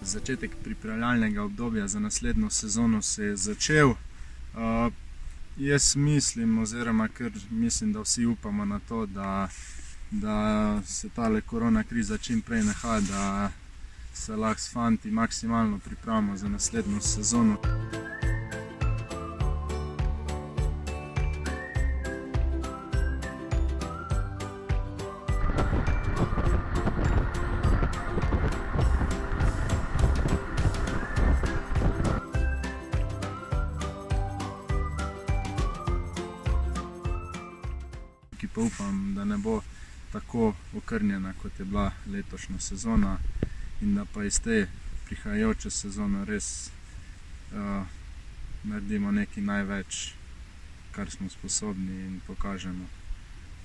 Začetek pripravljalnega obdobja za naslednjo sezono se je začel. Jaz mislim, oziroma ker mislim, da vsi upamo na to, da se tale korona kriza čim prej neha, da se lahko s fanti maksimalno pripravimo za naslednjo sezono. Ki pa upam, da ne bo tako okrnjena, kot je bila letošnja sezona, in da pa iz te prihajajoče sezone res naredimo nekaj največ, kar smo sposobni, in pokažemo,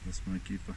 da smo ekipa.